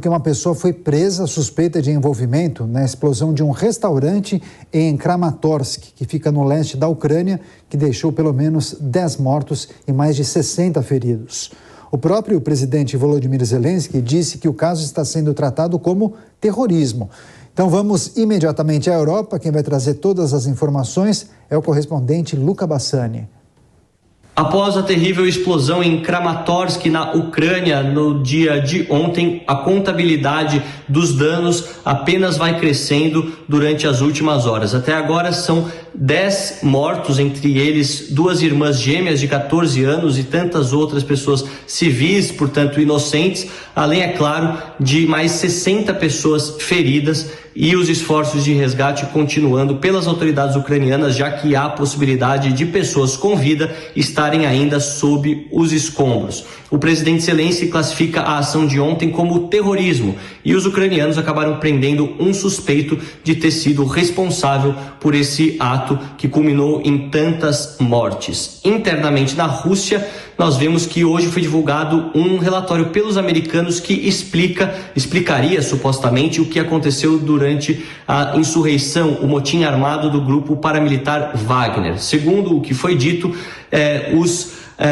Que uma pessoa foi presa suspeita de envolvimento na explosão de um restaurante em Kramatorsk, que fica no leste da Ucrânia, que deixou pelo menos 10 mortos e mais de 60 feridos. O próprio presidente Volodymyr Zelensky disse que o caso está sendo tratado como terrorismo. Então vamos imediatamente à Europa. Quem vai trazer todas as informações é o correspondente Luca Bassani. Após a terrível explosão em Kramatorsk, na Ucrânia, no dia de ontem, a contabilidade dos danos apenas vai crescendo durante as últimas horas. Até agora são 10 mortos, entre eles 2 irmãs gêmeas de 14 anos e tantas outras pessoas civis, portanto inocentes, além, é claro, de mais 60 pessoas feridas, e os esforços de resgate continuando pelas autoridades ucranianas, já que há possibilidade de pessoas com vida estarem ainda sob os escombros. O presidente Zelensky classifica a ação de ontem como terrorismo e os ucranianos acabaram prendendo um suspeito de ter sido responsável por esse ato que culminou em tantas mortes. Internamente na Rússia, nós vemos que hoje foi divulgado um relatório pelos americanos que explicaria supostamente o que aconteceu durante a insurreição, o motim armado do grupo paramilitar Wagner. Segundo o que foi dito,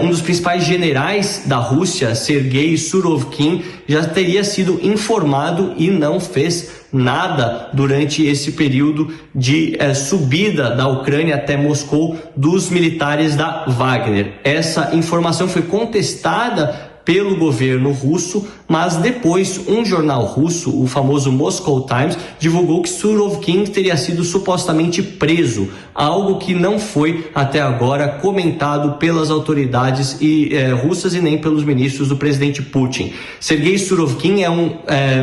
um dos principais generais da Rússia, Sergei Surovikin, já teria sido informado e não fez nada durante esse período de subida da Ucrânia até Moscou dos militares da Wagner. Essa informação foi contestada pelo governo russo, mas depois um jornal russo, o famoso Moscow Times, divulgou que Surovikin teria sido supostamente preso, algo que não foi até agora comentado pelas autoridades russas e nem pelos ministros do presidente Putin. Sergei Surovikin é um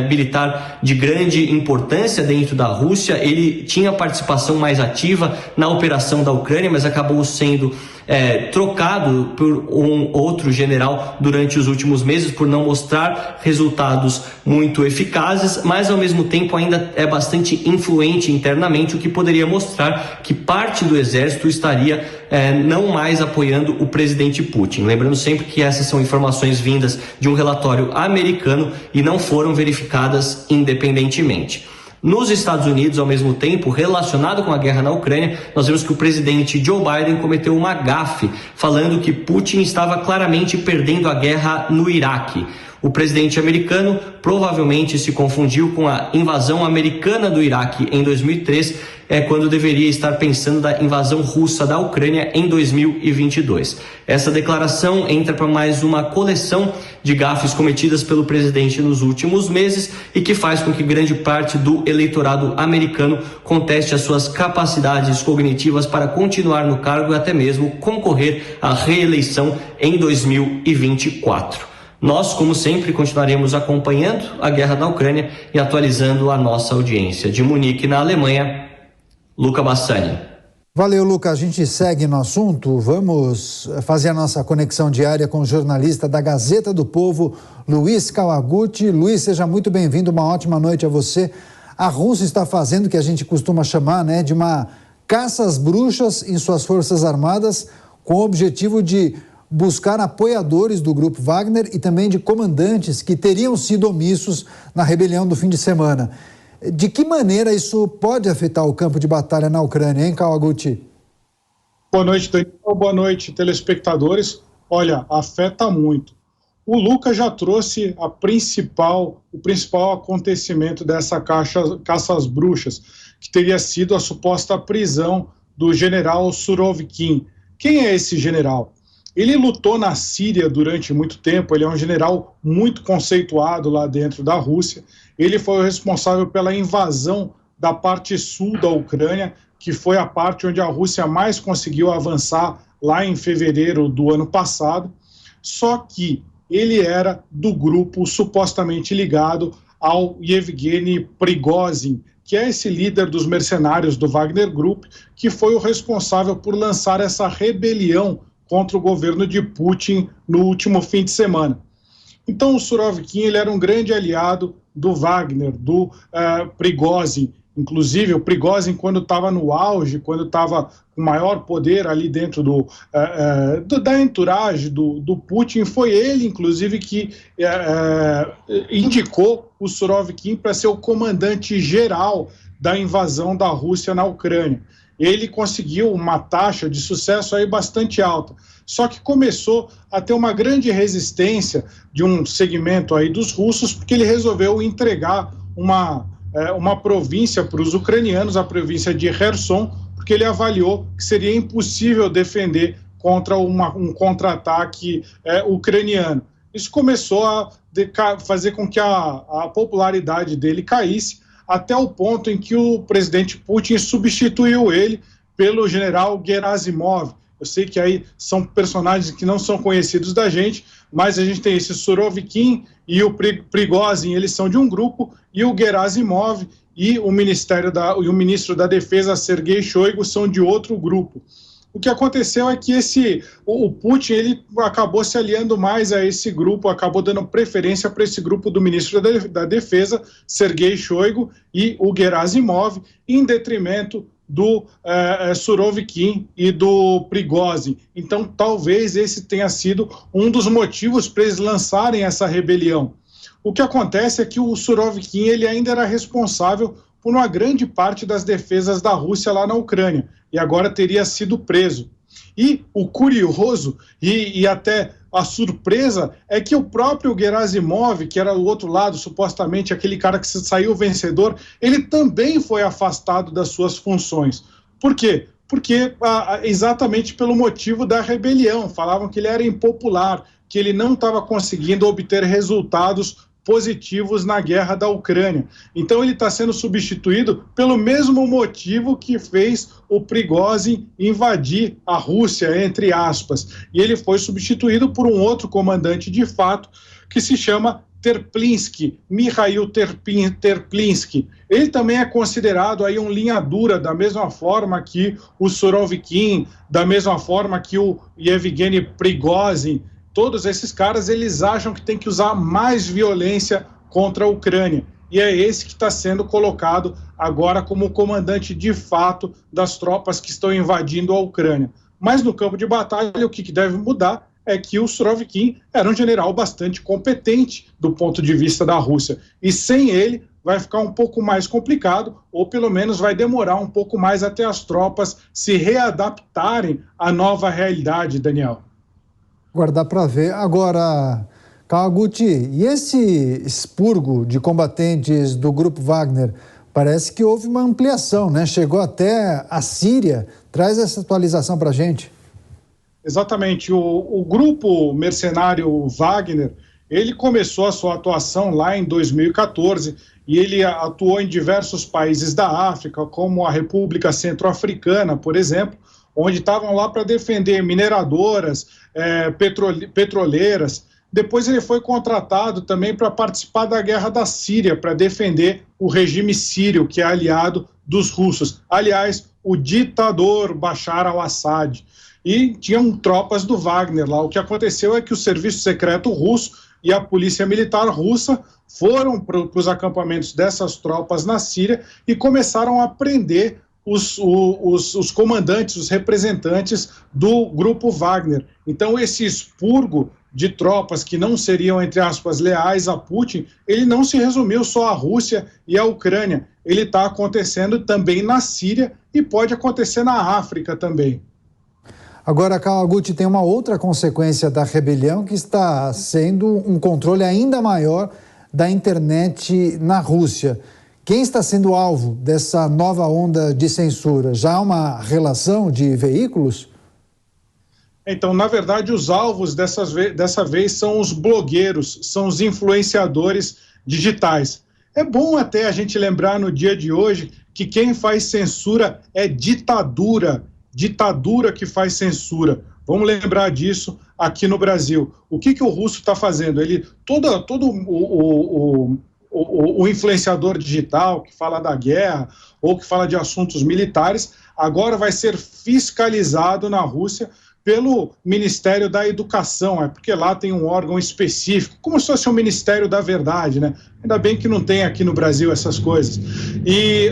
militar de grande importância dentro da Rússia. Ele tinha participação mais ativa na operação da Ucrânia, mas acabou sendo trocado por um outro general durante os últimos meses por não mostrar resultados muito eficazes, mas ao mesmo tempo ainda é bastante influente internamente, o que poderia mostrar que parte do exército estaria não mais apoiando o presidente Putin. Lembrando sempre que essas são informações vindas de um relatório americano e não foram verificadas independentemente. Nos Estados Unidos, ao mesmo tempo, relacionado com a guerra na Ucrânia, nós vemos que o presidente Joe Biden cometeu uma gafe, falando que Putin estava claramente perdendo a guerra no Iraque. O presidente americano provavelmente se confundiu com a invasão americana do Iraque em 2003, quando deveria estar pensando da invasão russa da Ucrânia em 2022. Essa declaração entra para mais uma coleção de gafes cometidas pelo presidente nos últimos meses e que faz com que grande parte do eleitorado americano conteste as suas capacidades cognitivas para continuar no cargo e até mesmo concorrer à reeleição em 2024. Nós, como sempre, continuaremos acompanhando a guerra na Ucrânia e atualizando a nossa audiência. De Munique, na Alemanha, Luca Bassani. Valeu, Luca. A gente segue no assunto. Vamos fazer a nossa conexão diária com o jornalista da Gazeta do Povo, Luiz Kawaguchi. Luiz, seja muito bem-vindo. Uma ótima noite a você. A Rússia está fazendo o que a gente costuma chamar, de uma caça às bruxas em suas forças armadas, com o objetivo de buscar apoiadores do grupo Wagner e também de comandantes que teriam sido omissos na rebelião do fim de semana. De que maneira isso pode afetar o campo de batalha na Ucrânia, hein, Kawaguchi? Boa noite, Daniel. Boa noite, telespectadores. Olha, afeta muito. O Luca já trouxe o principal acontecimento dessa caça às bruxas, que teria sido a suposta prisão do general Surovikin. Quem é esse general? Ele lutou na Síria durante muito tempo, ele é um general muito conceituado lá dentro da Rússia. Ele foi o responsável pela invasão da parte sul da Ucrânia, que foi a parte onde a Rússia mais conseguiu avançar lá em fevereiro do ano passado. Só que ele era do grupo supostamente ligado ao Yevgeny Prigozhin, que é esse líder dos mercenários do Wagner Group, que foi o responsável por lançar essa rebelião contra o governo de Putin no último fim de semana. Então o Surovikin ele era um grande aliado do Wagner, do Prigozhin, Inclusive, o Prigozhin, quando estava no auge, quando estava com maior poder ali dentro da entourage do Putin, foi ele, inclusive, que indicou o Surovikin para ser o comandante geral da invasão da Rússia na Ucrânia. Ele conseguiu uma taxa de sucesso aí bastante alta. Só que começou a ter uma grande resistência de um segmento aí dos russos, porque ele resolveu entregar uma província para os ucranianos, a província de Kherson, porque ele avaliou que seria impossível defender contra um contra-ataque ucraniano. Isso começou a fazer com que a popularidade dele caísse, até o ponto em que o presidente Putin substituiu ele pelo general Gerasimov. Eu sei que aí são personagens que não são conhecidos da gente, mas a gente tem esse Surovikin e o Prigozhin, eles são de um grupo, e o Gerasimov e o ministro da Defesa, Sergei Shoigu, são de outro grupo. O que aconteceu é que o Putin ele acabou se aliando mais a esse grupo, acabou dando preferência para esse grupo do ministro da Defesa, Sergei Shoigu, e o Gerasimov, em detrimento do Surovikin e do Prigozhin. Então, talvez esse tenha sido um dos motivos para eles lançarem essa rebelião. O que acontece é que o Surovikin ele ainda era responsável por uma grande parte das defesas da Rússia lá na Ucrânia, e agora teria sido preso. E o curioso e até a surpresa é que o próprio Gerasimov, que era do outro lado, supostamente aquele cara que saiu vencedor, ele também foi afastado das suas funções. Por quê? Porque exatamente pelo motivo da rebelião. Falavam que ele era impopular, que ele não estava conseguindo obter resultados positivos na guerra da Ucrânia. Então ele está sendo substituído pelo mesmo motivo que fez o Prigozhin invadir a Rússia, entre aspas. E ele foi substituído por um outro comandante de fato, que se chama Terplinsky, Mikhail Terplinsky. Ele também é considerado aí um linha dura, da mesma forma que o Surovikin, da mesma forma que o Yevgeny Prigozhin. Todos esses caras, eles acham que tem que usar mais violência contra a Ucrânia. E é esse que está sendo colocado agora como comandante de fato das tropas que estão invadindo a Ucrânia. Mas no campo de batalha, o que deve mudar é que o Surovikin era um general bastante competente do ponto de vista da Rússia. E sem ele vai ficar um pouco mais complicado, ou pelo menos vai demorar um pouco mais até as tropas se readaptarem à nova realidade, Daniel. Guardar para ver. Agora, Kawaguchi, e esse expurgo de combatentes do grupo Wagner? Parece que houve uma ampliação, né? Chegou até a Síria. Traz essa atualização para a gente. Exatamente. O grupo mercenário Wagner, ele começou a sua atuação lá em 2014 e ele atuou em diversos países da África, como a República Centro-Africana, por exemplo, onde estavam lá para defender mineradoras, petroleiras. Depois ele foi contratado também para participar da guerra da Síria, para defender o regime sírio, que é aliado dos russos. Aliás, o ditador Bashar al-Assad. E tinham tropas do Wagner lá. O que aconteceu é que o serviço secreto russo e a polícia militar russa foram para os acampamentos dessas tropas na Síria e começaram a prender os comandantes, os representantes do grupo Wagner. Então, esse expurgo de tropas que não seriam, entre aspas, leais a Putin, ele não se resumiu só à Rússia e à Ucrânia. Ele está acontecendo também na Síria e pode acontecer na África também. Agora, Kawaguchi, tem uma outra consequência da rebelião que está sendo um controle ainda maior da internet na Rússia. Quem está sendo alvo dessa nova onda de censura? Já há uma relação de veículos? Então, na verdade, os alvos dessa vez são os blogueiros, são os influenciadores digitais. É bom até a gente lembrar no dia de hoje que quem faz censura é ditadura que faz censura. Vamos lembrar disso aqui no Brasil. O que o russo está fazendo? Todo o influenciador digital que fala da guerra ou que fala de assuntos militares, agora vai ser fiscalizado na Rússia pelo Ministério da Educação, porque lá tem um órgão específico, como se fosse o Ministério da Verdade, né? Ainda bem que não tem aqui no Brasil essas coisas. E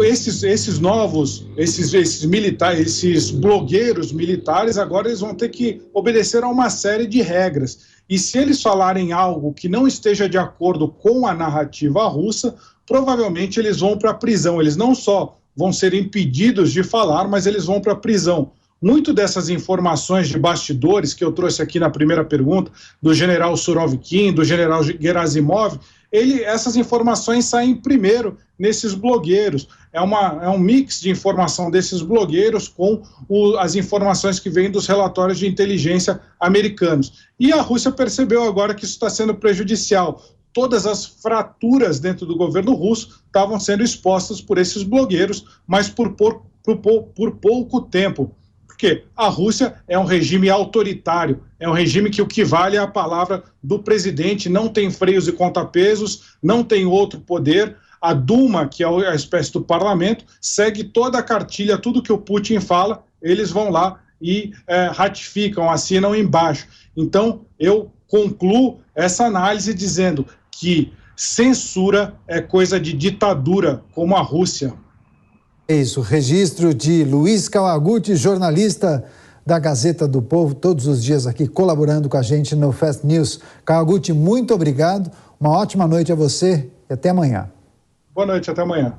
esses novos, esses militares, esses blogueiros militares, agora eles vão ter que obedecer a uma série de regras. E se eles falarem algo que não esteja de acordo com a narrativa russa, provavelmente eles vão para a prisão. Eles não só vão ser impedidos de falar, mas eles vão para a prisão. Muito dessas informações de bastidores que eu trouxe aqui na primeira pergunta, do general Surovikin, do general Gerasimov, essas informações saem primeiro nesses blogueiros. É um mix de informação desses blogueiros com as informações que vêm dos relatórios de inteligência americanos. E a Rússia percebeu agora que isso está sendo prejudicial. Todas as fraturas dentro do governo russo estavam sendo expostas por esses blogueiros, mas por pouco tempo. Porque a Rússia é um regime autoritário, é um regime que o que vale é a palavra do presidente, não tem freios e contrapesos, não tem outro poder. A Duma, que é a espécie do parlamento, segue toda a cartilha, tudo que o Putin fala, eles vão lá e ratificam, assinam embaixo. Então, eu concluo essa análise dizendo que censura é coisa de ditadura, como a Rússia. É isso, registro de Luiz Kawaguchi, jornalista da Gazeta do Povo, todos os dias aqui colaborando com a gente no Fast News. Kawaguchi, muito obrigado, uma ótima noite a você e até amanhã. Boa noite, até amanhã.